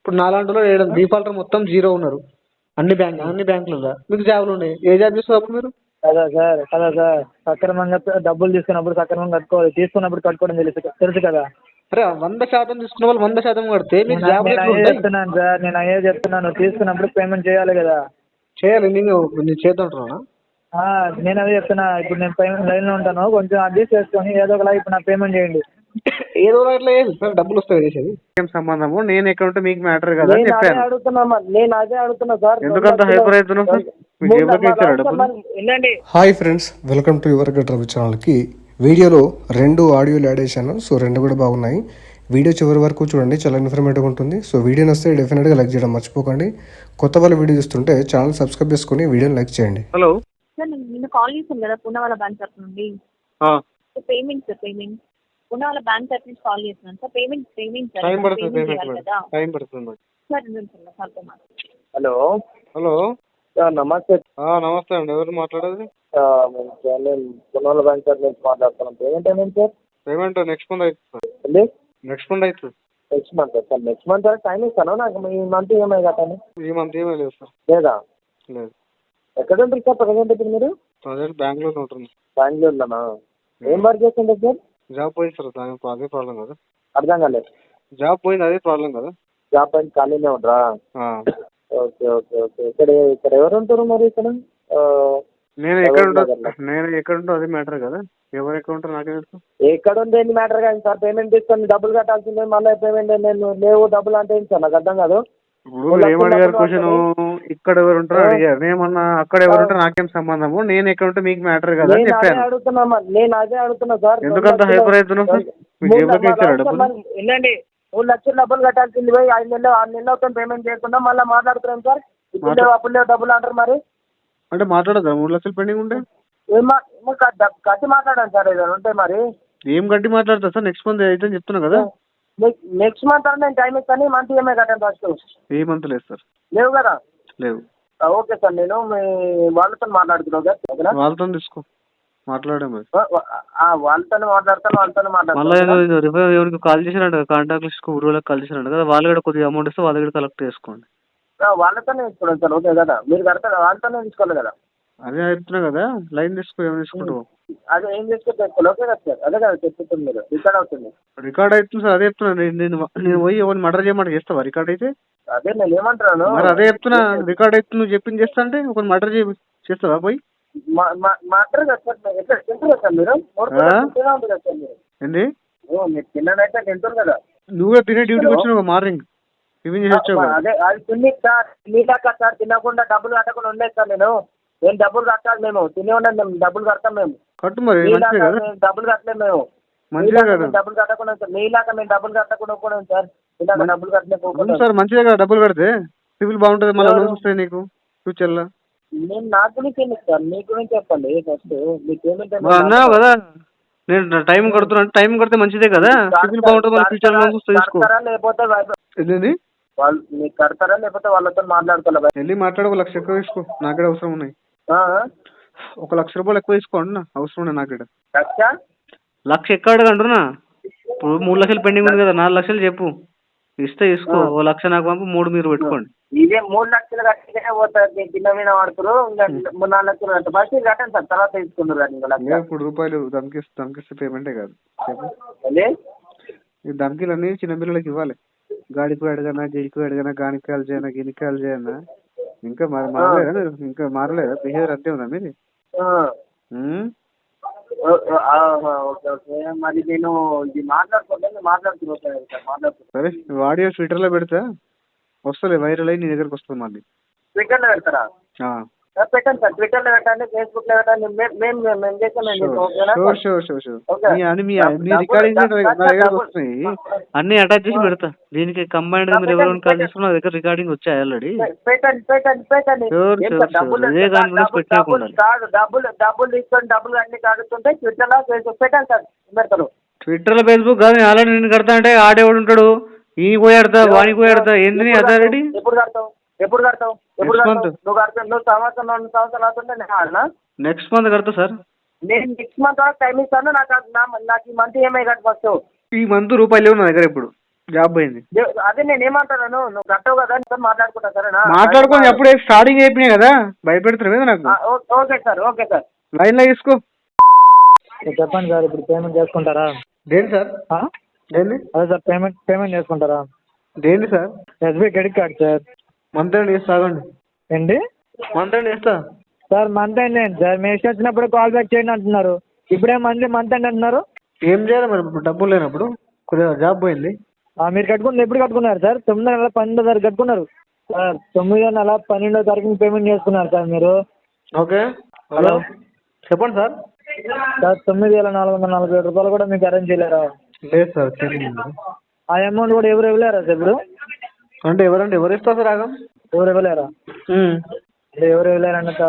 ఇప్పుడు నాలాంటిలో డిఫాల్టర్ మొత్తం జీరో ఉన్నారు. అన్ని బ్యాంకులలో మీకు జాబులు ఉన్నాయి. ఏ జాబ్ చేస్తారు అప్పుడు మీరు? కదా సార్ సక్రమంగా డబ్బులు తీసుకున్నప్పుడు సక్రమంగా కట్టుకోవాలి, తీసుకున్నప్పుడు కట్టుకోవడం తెలుసు కదా. అరే 100% తీసుకున్న వాళ్ళు 100% కడితే మీకు నేను జాబులు ఎట్లా అయ్యే ఉంటాయి? చెప్తున్నాను సార్, నేను అయ్యే చెప్తున్నాను. తీసుకున్నప్పుడు పేమెంట్ చేయాలి కదా. చేయాలి. నేను చేద్దాంటున్నా. నేను అదే చెప్తున్నా. ఇప్పుడు నేను పేమెంట్ లైన్లో ఉంటాను, కొంచెం అడ్జస్ట్ చేసుకొని ఏదో ఒకలా ఇప్పుడు నాకు పేమెంట్ చేయండి. ఏదో అట్లా చేయాలి సార్, డబ్బులు వస్తాయి చేసేది. ఏం సంబంధము? నేను ఎక్కడ ఉంటే మీకు మ్యాటర్ కదా అని నేను అదే చెప్పాను. అడుగుతున్నా సార్. ఎందుకంత హైపర్ అవుతున్నావు సార్? మీకు ఎవరికి ఇచ్చారు డబ్బులు? వినండి. Hi friends, welcome to your గట్ రవి ఛానల్కి. వీడియోలో 2 ఆడియోలు యాడ్ చేశాను. సో 2 కూడా బాగున్నాయి. వీడియో చివరి వరకు చూడండి, చాలా ఇన్ఫర్మేటివ్గా ఉంటుంది. సో వీడియో నచ్చితే డెఫినెట్గా లైక్ చేయడం మర్చిపోకండి. కొత్త వాళ్ళు వీడియో చూస్తుంటే ఛానల్ సబ్స్క్రైబ్ చేసుకుని వీడియోని లైక్ చేయండి. హలో సార్, నేను నిన్న కాల్ చేశాను కదా పూనావాలా బ్యాంక్ తరఫు నుండి. పేమెంట్ పూనావాలా బ్యాంక్ తరఫు నుంచి కాల్ చేస్తున్నాను సార్. పేమెంట్ టైం పడుతుంది కదా టైం పడుతుంది. సార్. సార్తో మాట్లాడుతున్నాను. హలో హలో సార్, నమస్తే. నమస్తే అండి. ఎవరు మాట్లాడేది? నేను పునావాలా బ్యాంక్ తరఫు నుంచి మాట్లాడుతున్నాను. పేమెంట్ ఏమైంది సార్? పేమెంట్ నెక్స్ట్ మంత్ అవుతుంది సార్. అండి నెక్స్ట్ మంత్ అవుతుంది. Next month sir. Next month time ఇస్తాను నాకు. ఈ మంత్ ఈఎంఐ కట్టండి. ఈ మంత్ ఏమీ లేదు సార్. లేదా? లేదు. ఎక్కడ ఉంటుంది సార్ ప్రజెంట్ ఇప్పుడు మీరు? ప్రజెంట్ బెంగళూరులో ఉంటుంది. బెంగళూరులోనా? ఏం వర్క్ చేస్తుంటారు సార్? జాబ్ పోయింది సార్. దానికి అదే ప్రాబ్లం కదా. అర్థం కాలేదు. జాబ్ పోయింది, అదే ప్రాబ్లం కదా. జాబ్ పైన ఖాళీనే ఉండరా? Okay okay okay. ఇక్కడ ఎవరు ఉంటారు మరి ఇక్కడ? నేను ఎక్కడ ఉంటా అదే మ్యాటర్ కదా. ఎవరు ఎక్కడ ఉంటారు నాకే తెలుసు. ఎక్కడ ఉంది ఏంటి మ్యాటర్ కాదు సార్. పేమెంట్ తీసుకొని డబ్బులు కట్టాల్సిందే. మళ్ళీ పేమెంట్ నేను లేవు డబ్బులు అంటే ఏంటి సార్? నాకు అర్థం కాదు. ఇప్పుడు ఏమడిగారు క్వశ్చన్? ఇక్కడ ఎవరు ఉంటారో అడిగారు. నేమన్నా అక్కడ ఎవరు ఉంటారో నాకేం సంబంధము? నేను ఎక్కడ ఉంటే మీకు మ్యాటర్ కదా అని చెప్పాను. నేను అదే అడుగుతున్నా సార్. ఎందుకంత హైపర్ అవుతున్నావు సార్? మీకు ఎవరికి ఇచ్చారు డబ్బులు? వెళ్ళండి. 3 లక్షలు డబ్బులు కట్టాల్సింది పోయి 5 నెలలు 6 నెలలు అవుతాం పేమెంట్ చేయకుండా మళ్ళీ మాట్లాడుతున్నాం సార్. ఇప్పుడు లేవు అప్పుడు లేవు డబ్బులు అంటారు. మరి అంటే మాట్లాడదా? 3 లక్షలు పెండింగ్ ఉంటే కట్టి మాట్లాడాను సార్. ఏదైనా ఉంటే మరి ఏం గట్టి మాట్లాడతా సార్? నెక్స్ట్ మంత్ అయితే చెప్తున్నా కదా. నెక్స్ట్ మంత్ అంటే నేను టైం ఇస్తాను. మంత్ ఈఎంఐ కట్టాను ఫస్ట్. ఏ మంత్ లేదు సార్. లేవు కదా? లేవు. ఓకే సార్, నేను మీ వాళ్ళతో మాట్లాడుతున్నాను సార్. వాళ్ళతో తీసుకో మాట్లాడే మరి. వాళ్ళతోనే మాట్లాడతాను. మళ్ళీ ఎవరికి కాల్ చేసినట్టు కాంటాక్ట్ లిస్ట్ ఊళ్ళకి కాల్ చేసినట్టు కదా. వాళ్ళు కూడా కొద్దిగా అమౌంట్ ఇస్తే వాళ్ళ దగ్గర కలెక్ట్ చేసుకోండి. వాళ్ళతోనే తీసుకోండి సార్. ఓకే కదా, మీరు కడతారు. వాళ్ళతోనే తీసుకోవాలి కదా. అదే చెప్తున్నా కదా. లైన్ తీసుకో. ఏం తీసుకుంటావు? అదే ఏం తీసుకుంటే ఓకే కదా సార్. అదే కదా చెప్తుంది. మీరు రికార్డ్ అవుతుంది. రికార్డ్ అవుతుంది సార్. అదే చెప్తున్నా. నేను పోయి ఎవరిని మర్డర్ చేయమంటే చేస్తావా? రికార్డ్ అయితే అదే నేను ఏమంటున్నాను మరి అదే చెప్తున్నా. రికార్డ్ అయితే నువ్వు చెప్పింది చేస్తా అంటే ఒక మర్డర్ చేస్తావా పోయి? మాట్లాడరు కదా సార్. ఎక్కడ తింటారు సార్ మీరు? ఉంటుంది కదా సార్ మీరు. ఏంటి? మీరు తిన్నదైతే తింటారు కదా. నువ్వే తినే డ్యూటీకి వచ్చినావు మార్నింగ్. టిఫిన్ చేసి వచ్చావు. అదే అది తిని సార్. మీదాకా సార్ తినకుండా డబ్బులు కట్టకుండా ఉండలేదు సార్. నేను డబ్బులు కట్టాలి. మేము తిని ఉండదు. మేము డబ్బులు కడతాం. మేము కట్టు మరి. డబ్బులు కట్టలేము. మేము మంచిదే కదా. డబ్బులు కట్టకుండా సార్. మీలాగా మేము డబ్బులు కట్టకుండా కూడా సార్. ఇలాగ డబ్బులు కట్టలేకపోతే సార్ మంచిదే కదా. డబ్బులు కడితే సివిల్ బాగుంటుంది. మళ్ళీ లోన్స్ వస్తాయి నీకు ఫ్యూచర్లో. నేను నా గురించి ఎందుకు సార్? మీ గురించి చెప్పండి ఫస్ట్. మీ పేమెంట్ అన్నావు కదా. నేను టైం కడుతున్నా. టైం కడితే మంచిదే కదా. సివిల్ బాగుంటుంది. మళ్ళీ ఫ్యూచర్ లోన్స్ వస్తాయి. లేకపోతే ఏంటండి? వాళ్ళు మీకు కడతారా లేకపోతే వాళ్ళతో మాట్లాడుకోవాలి. వెళ్ళి మాట్లాడు. 1 లక్ష ఎక్కువ తీసుకో. నాకే అవసరం ఉన్నాయి. 1 లక్ష రూపాయలు ఎక్కువ తీసుకోండి. అవసరం ఉన్నాయి నాకే. లక్ష ఎక్కడ అడగంటున్నా. ఇప్పుడు 3 లక్షలు పెండింగ్ ఉంది కదా. 4 లక్షలు చెప్పు. ఇస్తే తీసుకో. 1 లక్ష నాకు పంపు. 3 మీరు పెట్టుకోండి. ఇదే 3 లక్షలు కట్టినే పోతారు. చిన్న మీద వాడుతారు. 4 లక్షలు కట్టారు. ఫస్ట్ కట్టండి సార్. తర్వాత తీసుకుంటారు. ఇప్పుడు రూపాయలు దమ్కిస్తే పేమెంటే కాదు. అదే ఈ దమ్కిలన్నీ చిన్న పిల్లలకి ఇవ్వాలి. గాడికి అడగనా, గిడికి అడగనా, గానికాయలు చేయనా, గినికాయలు చేయనా. ఇంకా మారలేదా? ఇంకా మారలేదా? బిహేవియర్ అంతే ఉందా మీది? Okay okay. మరి నేను ఇది మాట్లాడుతున్నాను. సరే, ఆడియో ట్విట్టర్లో పెడతా. వస్తలే వైరల్ అయ్యి నీ దగ్గరకు వస్తుంది మళ్ళీ. ట్విట్టర్లో పెడతారా? పెట్టండి సార్. ట్విట్టర్లో పెట్టండి, ఫేస్బుక్లో పెట్టండి. మేము రికార్డింగ్ నా దగ్గరకు వస్తున్నాయి. అన్ని అటాచ్ చేసి పెడతా. దీనికి కంబైన్డ్ మీరు ఎవరైనా కాల్ చేసుకున్నా నా దగ్గర రికార్డింగ్ వచ్చాయి ఆల్రెడీ. పెట్టండి. ఇదే కాన్ఫిడెన్స్ పెట్టకుండా డబ్బులు తీసుకొని డబ్బులు అన్ని కడుతుంటే ట్విట్టర్లో ఫేస్బుక్ పెట్టండి సార్. పెడతారు. ట్విట్టర్లో ఫేస్బుక్ కాదు. ఆల్రెడీ నేను కడతా అంటే ఆడేవాడు ఉంటాడు. ఈయన పోయి ఆడతా, వానికి పోయి ఆడతా. ఏంది అథారిటీ? ఎప్పుడు కడతావు? నువ్వు కడతావు. నువ్వు సంవత్సరం 2 సంవత్సరాలు అవుతుంటే నేను ఆడనా? నెక్స్ట్ మంత్ కడతా సార్. నేను నెక్స్ట్ మంత్ వరకు టైం ఇస్తాను. నాకు ఈ మంత్ ఈఎంఐ కట్టు ఫస్ట్. ఈ మంత్ రూపాయలు లేవు నా దగ్గర ఇప్పుడు. జాబ్ పోయింది. అదే నేను ఏమంటాను, నువ్వు కట్టవు కదా, నీతో మాట్లాడుకుంటా సరేనా? మాట్లాడుకొని అప్పుడే స్టార్టింగ్ అయిపోయినాయి కదా, భయపెడుతున్నారు కదా నాకు. Okay sir, okay sir. లైన్లో తీసుకో. చెప్పండి సార్, ఇప్పుడు పేమెంట్ చేసుకుంటారా? దేని సార్? దేన్ని? అదే సార్, పేమెంట్ చేసుకుంటారా? దేని sir? SBI credit card sir. Month end చేస్తా ఆగండి. ఏంటి? మంత్ ఎండ్ చేస్తా సార్. మంత్ ఎండ్ ఏంటి సార్? మీ ఇష్టం వచ్చినప్పుడు కాల్ బ్యాక్ చేయండి అంటున్నారు, ఇప్పుడే మంత్ ఎండ్ అంటున్నారు. ఏం చేయాలి మరి ఇప్పుడు డబ్బులు లేనప్పుడు? కొద్దిగా జాబ్ పోయింది. మీరు కట్టుకున్నది ఎప్పుడు కట్టుకున్నారు సార్? 9వ నెల 12వ తారీఖు కట్టుకున్నారు సార్. 9వ నెల 12వ తారీఖున పేమెంట్ చేసుకున్నారు సార్ మీరు. ఓకే. హలో చెప్పండి సార్. సార్ 9,447 రూపాయలు కూడా మీకు అరేంజ్ చేయలేరా? లేదు సార్, తెలియదు. ఆ అమౌంట్ కూడా ఎవరు ఇవ్వలేరా సార్ ఇప్పుడు? అంటే ఎవరు ఇస్తారు సార్? ఆగం ఎవరు ఇవ్వలేరా? అంటే ఎవరు ఇవ్వలేరంత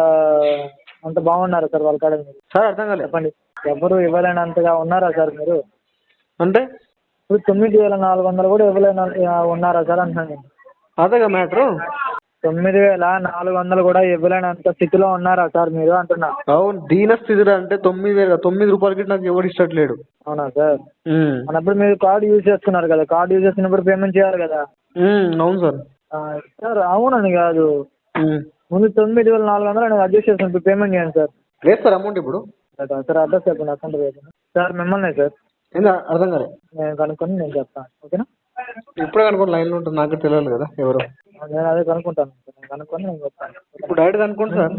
అంత బాగున్నారా సార్ వాళ్ళ కాడ? సార్ అర్థం కాలేదు. చెప్పండి. ఎవరు ఇవ్వలేనంతగా ఉన్నారా సార్ మీరు? అంటే ఇప్పుడు 9,400 కూడా ఇవ్వలేని ఉన్నారా సార్ అంటున్నాను. అదేగా మ్యాటరు. 9,400 కూడా ఇవ్వలేనంత స్థితిలో ఉన్నారా సార్ మీరు అంటున్నా. అవును, దీన స్థితిలో అంటే 9 రూపాయలకి నాకు ఎవరు ఇష్టట్లేడు. అవునా సార్? అన్నప్పుడు మీరు కార్డు యూజ్ చేస్తున్నారు కదా, కార్డు యూజ్ చేస్తున్నప్పుడు పేమెంట్ చేయాలి కదా. అవును సార్. సార్ అవునని కాదు, ముందు 9,400 నేను అడ్జస్ట్ చేస్తాను, ఇప్పుడు పేమెంట్ చేయండి సార్. లేదు సార్ అమౌంట్ ఇప్పుడు. సార్ అడ్రస్ చెప్పండి, అకౌంట్ వేయండి సార్. మిమ్మల్ని సార్ అర్థం కాలేదు. నేను కనుక్కొని నేను చెప్తాను, ఓకేనా? ఇప్పుడే కనుక్కోండి, లైన్లో ఉంటుంది, నాకు తెలియదు కదా ఎవరు. నేను అదే కనుక్కుంటాను, నేను కనుక్కొని నేను చెప్తాను. ఇప్పుడు డైరెక్ట్ కనుక్కోండి సార్.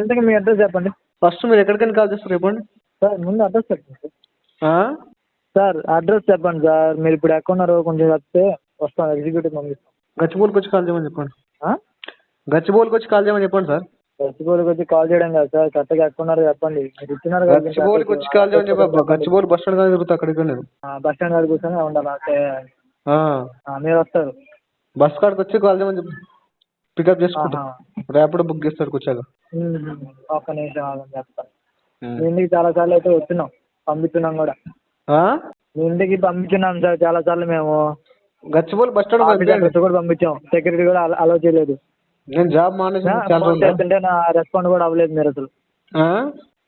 ఇంతకీ మీ అడ్రస్ చెప్పండి ఫస్ట్. మీరు ఎక్కడికైనా కాల్ చేస్తారు చెప్పండి సార్. ముందు అడ్రస్ చెప్పండి సార్. సార్ అడ్రస్ చెప్పండి సార్. మీరు ఇప్పుడు ఎక్కడున్నారో కొంచెం చెప్తే వస్తాం, ఎగ్జిక్యూటివ్ పంపిస్తాం. గచ్చిబౌలికి వచ్చి కాల్ చేయమని చెప్పండి. గచ్చిబౌలికి వచ్చి కాల్ చేయమని చెప్పండి సార్. గచ్చిబౌలికి వచ్చి కాల్ చేయడం కాదు సార్, కరెక్ట్గా ఎక్కడున్నారో చెప్పండి. మీరు ఇచ్చినారు కదా. గచ్చిబౌలికి వచ్చి కాల్ చేయమని చెప్పి. గచ్చిబౌలి బస్ స్టాండ్ కానీ తిరుగుతా, అక్కడికి నేను బస్ స్టాండ్ కాడ కూర్చొని ఉండాలి. మీరు వస్తారు, బస్ కాడికి వచ్చి కాల్ చేయమని చెప్పి పికప్ చేసుకుంటా. ర్యాపిడో బుక్ చేస్తారు వచ్చాక. ఒక్క నిమిషం ఆగని చెప్తాను. మీ ఇంటికి చాలా సార్లు అయితే వచ్చినాం, పంపించున్నాం కూడా. మీ ఇంటికి పంపించున్నాం సార్ చాలా సార్లు మేము. గచ్చిబౌలి బస్ స్టాండ్ కూడా పంపించాం, సెక్యూరిటీ కూడా అలౌ చేయలేదు. నేను జాబ్ మానేసి చేస్తుంటే నా రెస్పాండ్ కూడా అవ్వలేదు మీరు అసలు.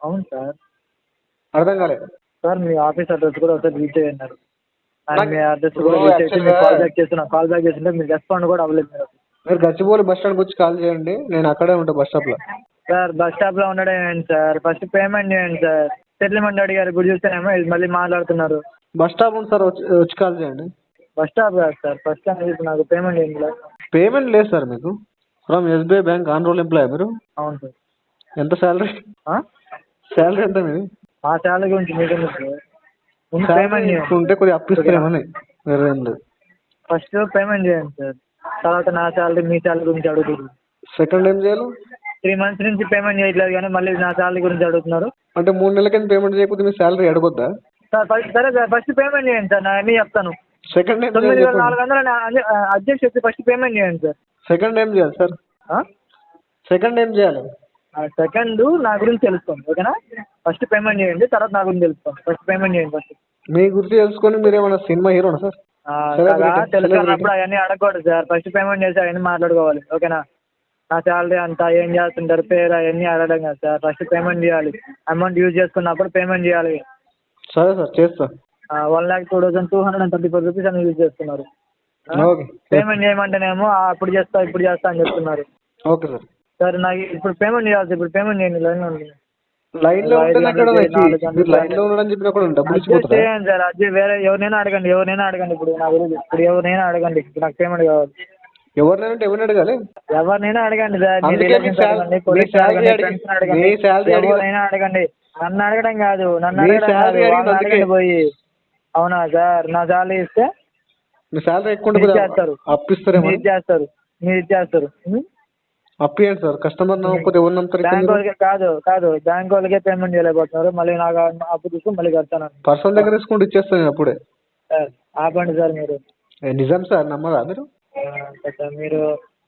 అవును సార్. అర్థం కాలేదు సార్. మీ ఆఫీస్ అడ్రస్ కూడా ఒకసారి రీచ్ అయ్యారు. మీ అడ్రస్ కూడా రీచ్ అయితే మీరు కాల్ బ్యాక్ చేస్తుంటే మీరు రెస్పాండ్ కూడా అవ్వలేదు మీరు. మీరు గచ్చిబౌలి బస్ స్టాండ్కి వచ్చి కాల్ చేయండి, నేను అక్కడే ఉంటాను బస్ స్టాప్లో. సార్ బస్ స్టాప్లో ఉండడం ఏంటి సార్? ఫస్ట్ పేమెంట్ చేయండి సార్. సెటిల్మెంట్ అడిగారు, గుడి చూస్తేనేమో మళ్ళీ మాట్లాడుతున్నారు. బస్ స్టాప్ ఉంది సార్, వచ్చి కాల్ చేయండి. బస్ స్టాప్ కాదు సార్, ఫస్ట్ టైం ఇప్పుడు నాకు పేమెంట్ చేయండి. పేమెంట్ లేదు సార్ మీకు. From SBI bank on roll employ మీరు? అవును సార్. ఎంత శాలరీ? శాలరీ ఎంత మీది? ఆ శాలరీ గురించి మీకెందుకు సార్? పేమెంట్ ఉంటే కొద్దిగా అప్పిస్తారేమని, వేరే ఏం లేదు. ఫస్ట్ పేమెంట్ చేయండి సార్, తర్వాత నా శాలరీ మీ శాలరీ గురించి అడుగుతున్నారు. సెకండ్ ఏం చేయాలి? 3 months నుంచి పేమెంట్ చేయట్లేదు కానీ మళ్ళీ నా శాలరీ గురించి అడుగుతున్నారు. అంటే 3 నెలల కింద పేమెంట్ చేయకపోతే మీ శాలరీ అడగొద్దా సార్? సరే సార్, ఫస్ట్ పేమెంట్ చేయండి సార్, నేను అన్నీ చెప్తాను. సెకండ్ 9,400 అడ్జస్ట్ చేసి ఫస్ట్ పేమెంట్ చేయండి సార్. సెకండ్ ఏం చేయాలి సార్? సెకండ్ ఏం చేయాలి? సెకండ్ నా గురించి తెలుసుకోండి, ఓకేనా? ఫస్ట్ పేమెంట్ చేయండి, తర్వాత నా గురించి తెలుసుకోండి. ఫస్ట్ పేమెంట్ చేయండి. ఫస్ట్ మీ గురించి తెలుసుకొని మీరు ఏమైనా సినిమా హీరోనా సార్? తెలుసుకున్నప్పుడు అవన్నీ అడగకూడదు సార్. ఫస్ట్ పేమెంట్ చేసి అవన్నీ మాట్లాడుకోవాలి, ఓకేనా? నా శాలరీ అంతా, ఏం చేస్తుంటారు, పేరు, అవన్నీ అడగడం కదా సార్. ఫస్ట్ పేమెంట్ చేయాలి. అమౌంట్ యూజ్ చేసుకున్నప్పుడు పేమెంట్ చేయాలి. సరే సార్, చేస్తా. 1,02,234 రూపీస్ అని యూజ్ చేస్తున్నారు. పేమెంట్ చేయమంటేనేమో అప్పుడు చేస్తా ఇప్పుడు చేస్తా అని చెప్తున్నారు. Okay sir. సరే నాకు ఇప్పుడు పేమెంట్ చేయాలి. ఇప్పుడు పేమెంట్ చేయండి. లైన్లో చేయండి సార్. అది వేరే ఎవరినైనా అడగండి, ఇప్పుడు నా గురించి ఇప్పుడు ఎవరినైనా అడగండి. ఇప్పుడు నాకు పేమెంట్ కావాలి. ఎవరినైనా అడగాలి? ఎవరినైనా అడగండి సార్. ఎవరైనా అడగండి. నన్ను అడగడం కాదు, అడగండి పోయి. అవునా సార్? నా శాలరీ ఇస్తే చేస్తారు, అప్పిస్తారేమో. మీరు ఇచ్చేస్తారు. అప్పియండి సార్. కస్టమర్ నమ్మకపోతే ఎవరు నమ్ముతారు? బ్యాంక్ వాళ్ళకి కాదు బ్యాంక్ వాళ్ళకే పేమెంట్ చేయలేకపోతున్నారు. మళ్ళీ నాకు అప్పు తీసుకుని మళ్ళీ కడతాను. పర్సనల్ దగ్గర తీసుకుంటూ ఇచ్చేస్తాను నేను అప్పుడే. సార్ ఆపండి సార్. మీరు నిజం సార్, నమ్మరా మీరు? మీరు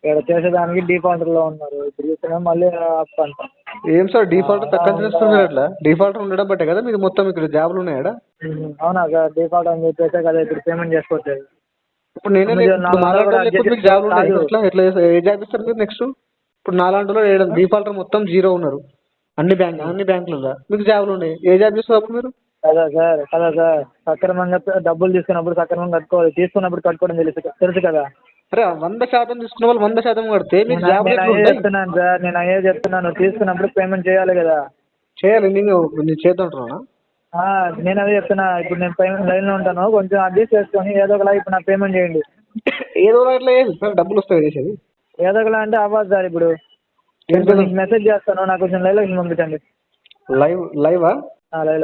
ఇక్కడ చేసేదానికి డిఫాల్టర్లో ఉన్నారు. ఇప్పుడు చూస్తున్నా మళ్ళీ అప్పు అంట. ఏం సార్ డిఫాల్టర్ తక్కువ చేస్తున్నారు? మీరు అట్లా డిఫాల్టర్ ఉండడం బట్టే కదా మీరు మొత్తం ఇక్కడ జాబ్లు ఉన్నాయా? అవునా సార్? డిఫాల్ట్ అని చెప్పేసే కదా ఇప్పుడు పేమెంట్ చేసుకోవట్లేదు. ఇప్పుడు నేనే జాబ్లు ఉన్నాయి. ఎట్లా ఏ జాబ్ ఇస్తారు మీరు నెక్స్ట్? ఇప్పుడు నాలాంటిలో డిఫాల్టర్ మొత్తం 0 ఉన్నారు. అన్ని బ్యాంకులలో మీకు జాబ్లు ఉన్నాయి. ఏ జాబ్ చేస్తారు అప్పుడు మీరు? కదా సార్ సక్రమంగా డబ్బులు తీసుకున్నప్పుడు సక్రమంగా కట్టుకోవాలి, తీసుకున్నప్పుడు కట్టుకోవడం తెలుసు కదా. అరే 100% తీసుకున్న వాళ్ళు 100% కడితే మీకు నేను జాబ్ అయ్యే చెప్తున్నాను సార్, నేను అయ్యే చెప్తున్నాను, తీసుకున్నప్పుడు పేమెంట్ చేయాలి కదా. చేయాలి. నేను చేద్దాంటున్నా. నేను అదే చెప్తున్నా. ఇప్పుడు నేను పేమెంట్ లైన్లో ఉంటాను, కొంచెం అడ్జస్ట్ చేసుకొని ఏదో ఒకలా ఇప్పుడు నాకు పేమెంట్ చేయండి. ఏదో ఇట్లా సార్ డబ్బులు వస్తాయి చేసేది. ఏదో ఒకలా అంటే అవ్వదు సార్. ఇప్పుడు మీకు మెసేజ్ చేస్తాను, నాకు కొంచెం లైవ్ లొకేషన్ పంపించండి. Live live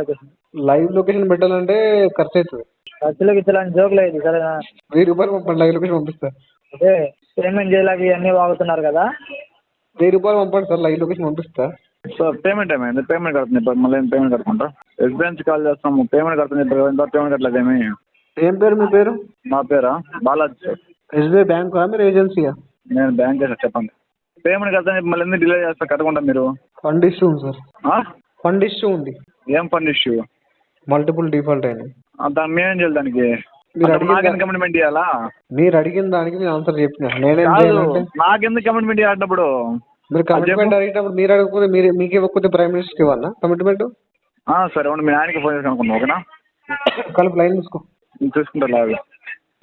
location live location పెట్టాలంటే ఖర్చు అవుతుంది. ఖర్చులోకి ఇచ్చలాంటి జోక్ లేదు సరేనా. 1000 రూపాయలు పంపండి, లైవ్ లొకేషన్ పంపిస్తా. అదే పేమెంట్ చేయలేక ఇవన్నీ వాగుతున్నారు కదా. 1000 రూపాయలు పంపండి సార్, లైవ్ లొకేషన్ పంపిస్తా. సార్ పేమెంట్ ఏమైంది? పేమెంట్ కడుతుంది ఇప్పుడు, మళ్ళీ పేమెంట్ కట్టుకుంటా. ఎస్బీఐ నుంచి కాల్ చేస్తాము, పేమెంట్ కడుతుంది ఇప్పుడు, ఎంత పేమెంట్ కట్టలేదు ఏమి. ఏం పేరు మీ పేరు? నా పేరా బాలాజీ సార్. ఎస్బీఐ బ్యాంకా మీరు ఏజెన్సీయా? నేను బ్యాంకే సార్. చెప్పండి. పేమెంట్ కడతాను మళ్ళీ ఎందుకు డిలే చేస్తా, కట్టకుండా మీరు. ఫండ్ ఇష్యూ ఉంది సార్. ఫండ్ ఇష్యూ ఉంది. ఏం ఫండ్ ఇష్యూ? మల్టిపుల్ డిఫాల్ట్ అయినాయి. దాన్ని మేమేం చేయాలి దానికి? నాకెందుకు కమిట్మెంట్ ఇవ్వాలా? మీరు అడిగిన దానికి నేను ఆన్సర్ చెప్పిన. నేనేం చేయాలంటే నాకెందుకు కమిట్మెంట్ ఇవ్వాలంటప్పుడు? మీరు కమిట్మెంట్ అడిగినప్పుడు మీరు అడగకపోతే మీకు ఇవ్వకపోతే ప్రైమ్ మినిస్టర్కి ఇవ్వాలా కమిట్మెంట్? సరే ఉండి మీ ఆయనకి ఫోన్ చేసి అనుకున్నాను, ఓకేనా? కలిపి లైన్ తీసుకో. చూసుకుంటా లేదు.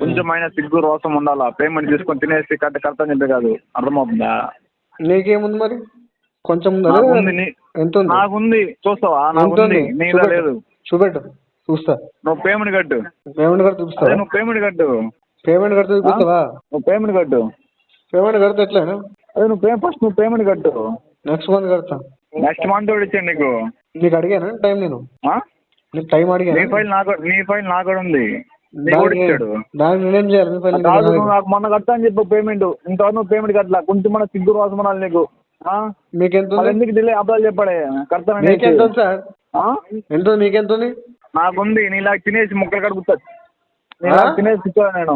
కొంచెం అయినా సిగ్గు రోసం ఉండాలా. పేమెంట్ తీసుకొని తినేసి కడతాని చెప్పే కాదు, అర్థమవుతుందా? నీకేముంది మరి? కొంచెం ఎంత ఉంది? నాకుంది, చూస్తావా? నాకుంది, నీలా లేదు. చూపెట్టు, చూస్తా. నువ్వు పేమెంట్ కట్టు. పేమెంట్ కడితే చూపిస్తావా? నువ్వు పేమెంట్ కట్టు. పేమెంట్ కడితే చూపిస్తావా? నువ్వు పేమెంట్ కట్టు. పేమెంట్ కడితే ఎట్లయినా? అదే ఫస్ట్ నువ్వు పేమెంట్ కట్టు. నెక్స్ట్ మంత్ కడతా. నెక్స్ట్ మంత్ కూడా ఇచ్చాను నీకు. నీకు అడిగానా టైం? నేను నీకు టైం అడిగాను. నీ ఫైల్ నాకు కూడా ఉంది. దాన్ని నేనేం చేయాలి? మీ ఫైల్ నాకు మొన్న కట్టా అని చెప్పు పేమెంట్. ఇంతవరకు నువ్వు పేమెంట్ కట్టలా. కొంచెం మన సిగ్గు రోసం ఉండాలి నీకు. మీకెంత ఎందుకు డిలే అబ్బాయిలు చెప్పాడే కడతాను. మీకెంత సార్? ఎంత? మీకెంత ఉంది? నాకుంది. నీలా తినేసి ముక్కలు కడుగుతా. తినేసి కూర్చోను నేను.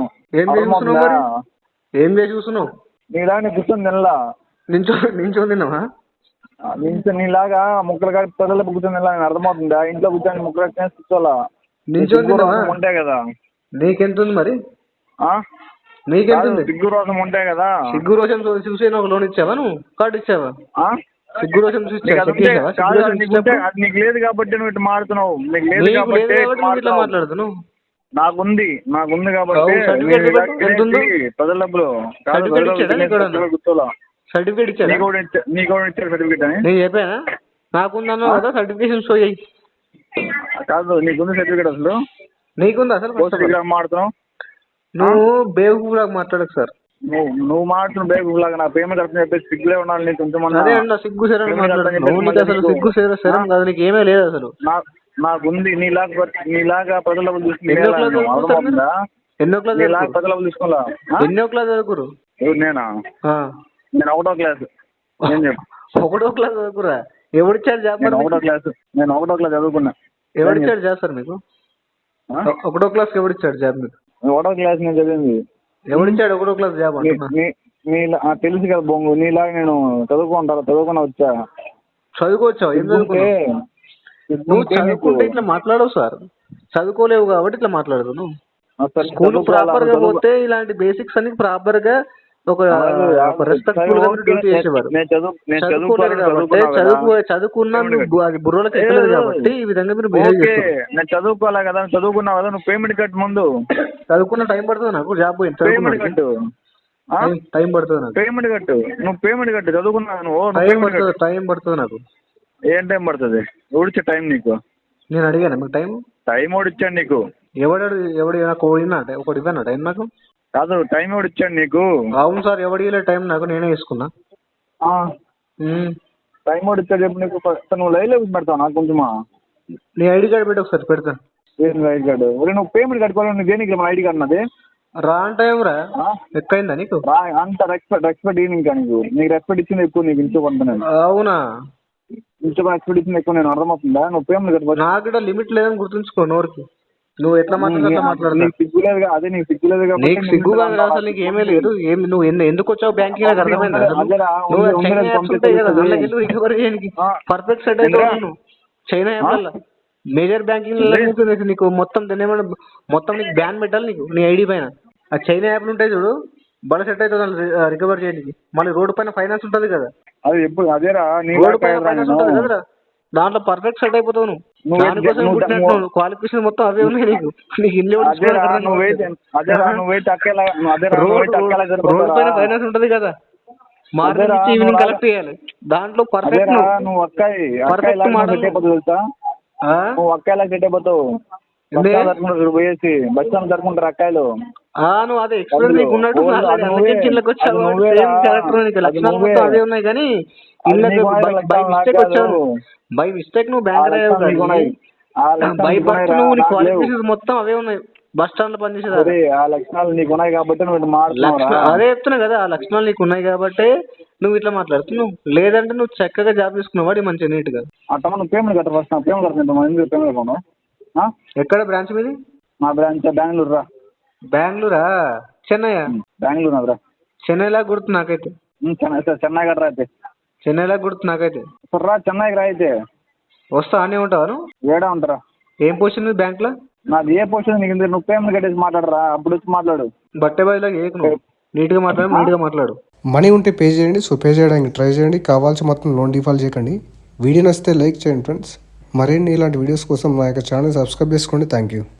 ఏం చేసి చూస్తున్నావు? నీలా నేను కూర్చొని తినలా. నించొని తిన్నావా? నీలాగా ముక్కలు కట్టి ప్రజలు కూర్చొని తినలా. నేను అర్థమవుతుందా? ఇంట్లో కూర్చొని ముక్కలు తినేసి కూర్చోవాలా. నించొని తిన్నావా? ఉంటాయి కదా. నీకెంత ఉంది మరి? సిగ్గు రోషం ఉంటాయి కదా. సిగ్గు రోషం చూసి ఒక లోన్ ఇచ్చావా? నువ్వు కార్డు ఇచ్చావా? సిగ్గు రోషం చూసి నీకు లేదు కాబట్టి నువ్వు ఇట్లా మారుతున్నావు. నీకు లేదు కాబట్టి ఇట్లా మాట్లాడుతున్నావు. నాకుంది కాబట్టి ప్రజల డబ్బులు కూర్చోలా. సర్టిఫికేట్ ఇచ్చాడు. నీకు ఇచ్చాడు సర్టిఫికేట్ అని నేను చెప్పానా? నాకుందన్నావు కదా, సర్టిఫికేషన్ షో చేయి. కాదు, నీకుంది సర్టిఫికేట్ అసలు? నీకుంది అసలు? మాడుతున్నావు నువ్వు బేవకూఫ్లాగా మాట్లాడకు సార్. నువ్వు మాట్లాడుతున్నావు బేవకూఫ్లాగా. నా పేమెంట్ కడుతుంది చెప్పేసి సిగ్గులే ఉండాలి నీకు కొంచెం. అదే అన్న, సిగ్గు శరం మాట్లాడుతున్నావు. అసలు సిగ్గు శరం కాదు, నీకు ఏమీ లేదు అసలు. నాకుంది. నీలాగా ప్రజల ఎన్నో క్లాస్ ప్రజల తీసుకోవాలా? ఎన్నో క్లాస్ చదువుకురు? నేనా? నేను 1వ క్లాస్. ఏం చెప్పు? 1వ క్లాస్ చదువుకురా? ఎవరిచ్చారు జాబ్? నేను 1వ క్లాస్ చదువుకున్నా. ఎవరిచ్చాడు జాబ్ సార్ మీకు? 1వ క్లాస్ ఎవరిచ్చాడు జాబ్ మీకు? 1వ క్లాస్ నేను చదివింది. ఎవరిచ్చాడు 1వ క్లాస్ జాబ్? తెలుసు కదా బొంగు. నీలాగా నేను చదువుకున్నా వచ్చా. చదువుకోవచ్చావు? ఏం చదువుకున్నావు? నువ్వు చదువుకుంటే ఇట్లా మాట్లాడవు సార్. చదువుకోలేవు కాబట్టి ఇట్లా మాట్లాడుతున్నావు. స్కూల్ ప్రాపర్ గా పోతే ఇలాంటి బేసిక్స్ అన్ని ప్రాపర్ గా ఒక రెస్పెక్ట్ఫుల్ గా డ్యూటీ చేసేవారు. చదువుకోలేదు కాబట్టి చదువుకున్నా అది బుర్రలోకి ఎక్కలేదు కాబట్టి ఈ విధంగా మీరు బిహేవ్ చేస్తారు. నేను చదువుకోలే కదా. చదువుకున్నావు కదా. నువ్వు పేమెంట్ కట్టు ముందు. చదువుకున్న టైం పడుతుంది నాకు జాబ్ పోయింది. పేమెంట్ కట్టు. టైం పడుతుంది నాకు. పేమెంట్ కట్టు. నువ్వు పేమెంట్ కట్టు. చదువుకున్నావు. టైం పడుతుంది నాకు. ఏం టైం పడుతుంది? ఎవడిచ్చే టైం నీకు? నేను అడిగాను మీకు టైం. టైం ఎవడిచ్చాడు నీకు? ఎవడు నాకు ఒకటి ఇవ్వనా టైం నాకు? కాదు, టైం ఎవడిచ్చాడు నీకు? అవును సార్, ఎవడి టైం నాకు నేనే తీసుకున్నా. టైం ఎవడిచ్చాడు చెప్పు నీకు? నువ్వు లైవ్ లో పెడతావు నాకు కొంచెమా? నీ ఐడి కార్డు పెట్టి ఒకసారి పెడతాను. ID card? నువ్వు పేమెంట్ కట్టుకోవాలి. నువ్వు దేనికి మన ఐడి కార్డు నాది? రాన్ టైం రా ఎక్కువైందా నీకు? అంత రెస్పెక్ట్ ఇంకా నీకు రెస్పెక్ట్ ఇచ్చింది ఎక్కువ. నీకు ఇంచుకుంటున్నాను. అవునా? రెస్పెక్ట్ ఇచ్చింది ఎక్కువ. నేను అర్థమవుతుందా? నువ్వు పేమెంట్ కట్టుకో. నాకు కూడా లిమిట్ లేదని గుర్తుంచుకో నోరుకి. నువ్వు ఎట్లా మాట్లాడుతున్నావు? నీకు సిగ్గు లేదు. అదే నీకు సిగ్గు లేదు కాబట్టి. నీకు సిగ్గు కాదు అసలు. నీకు ఏమీ లేదు. నువ్వు ఎందుకు వచ్చావు బ్యాంకింగ్ నాకు అర్థమైందా? నువ్వు చైనా యాప్స్ ఉంటాయి కదా, దాంట్లోకి రికవరీ చేయడానికి పర్ఫెక్ట్ సెట్ అవుతావు. నువ్వు చైనా యాప్ వల్ల మేజర్ బ్యాంకింగ్ నీకు మొత్తం మొత్తం నీకు బ్యాన్ పెట్టాలి నీకు నీ ఐడి పైన. ఆ చైనా యాప్లు ఉంటాయి చూడు, బల సెట్ అవుతుంది రికవర్ చేయడానికి. మళ్ళీ రోడ్డు పైన ఫైనాన్స్ ఉంటుంది కదా, అది ఎప్పుడు అదేరా రోడ్డు పైన ఫైనాన్స్ ఉంటుంది కదరా. దాంట్లో పర్ఫెక్ట్ సెట్ అయిపోతావు నువ్వు. నువ్వు దానికోసం నువ్వు పుట్టినట్టు క్వాలిఫికేషన్ మొత్తం అవే ఉన్నాయి నీకు. నీకు ఇల్లు అదేరా నువ్వు వెయిట్ అక్కేలా రోడ్ పైన ఫైనాన్స్ ఉంటది కదా, మార్నింగ్ నుంచి ఈవినింగ్ కలెక్ట్ చేయాలి. దాంట్లో పర్ఫెక్ట్ నువ్వు పర్ఫెక్ట్ మోడల్ తెలుసా, నువ్వు అక్కాయిలా సెట్ అయిపోతావు. పోయేసి బస్ స్టాండ్ జరుపుకుంటారు అక్కాయిలు. నువ్వు అదే ఎక్స్పీరియన్స్ నీకు ఉన్నట్టు ఇళ్ళకి వచ్చావు, సేమ్ క్యారెక్టర్ నీకు లక్షణాలు మొత్తం అదే ఉన్నాయి. కానీ ఇళ్ళకి బై మిస్టేక్ వచ్చావు, బై మిస్టేక్ నువ్వు బ్యాంక్ బై బర్త్ నువ్వు నీ క్వాలిఫికేషన్స్ మొత్తం అవే ఉన్నాయి. బస్ స్టాండ్ లో పనిచేసేది ఆ లక్షణాలు నీకు ఉన్నాయి కాబట్టి నువ్వు అదే చెప్తున్నా కదా, ఆ లక్షణాలు నీకు ఉన్నాయి కాబట్టి నువ్వు ఇట్లా మాట్లాడుతున్నావు. లేదంటే నువ్వు చక్కగా జాబ్ తీసుకున్నావు వాడి మంచిగా నీట్ గా. అట్లా నువ్వు పేమెంట్ కట్ట ఫస్ట్ పేమెంట్ కట్ట. ఎక్కడ బ్రాంచ్ మీది? మా బ్రాంచ్ బెంగళూరు రా. బెంగళూరా? చెన్నై? బెంగళూరు రా. చెన్నైలా గుర్తు నాకైతే. చెన్నై కట్టరా అయితే. చెన్నైలా గుర్తు నాకైతే. రా చెన్నైకి రా అయితే. వస్తా అనే ఉంటావా నువ్వు? ఏడా ఉంటారా? ఏం పొజిషన్ ఉంది బ్యాంక్ లో? నాది ఏ పొజిషన్ నీకు నువ్వు పేమెంట్ కట్టేసి మాట్లాడరా, అప్పుడు వచ్చి మాట్లాడు. బట్టే బాయిలా నీట్ గా మాట్లాడు, నీట్ గా మాట్లాడు. మనీ ఉంటే పే చేయండి. సో పే చేయడానికి ట్రై చేయండి. కావాల్సి మొత్తం లోన్ డిఫాల్ట్ చేయకండి. వీడియో నచ్చితే లైక్ చేయండి ఫ్రెండ్స్. మరిన్ని ఇలాంటి వీడియోస్ కోసం మా యొక్క ఛానల్ సబ్స్క్రైబ్ చేసుకోండి. Thank you.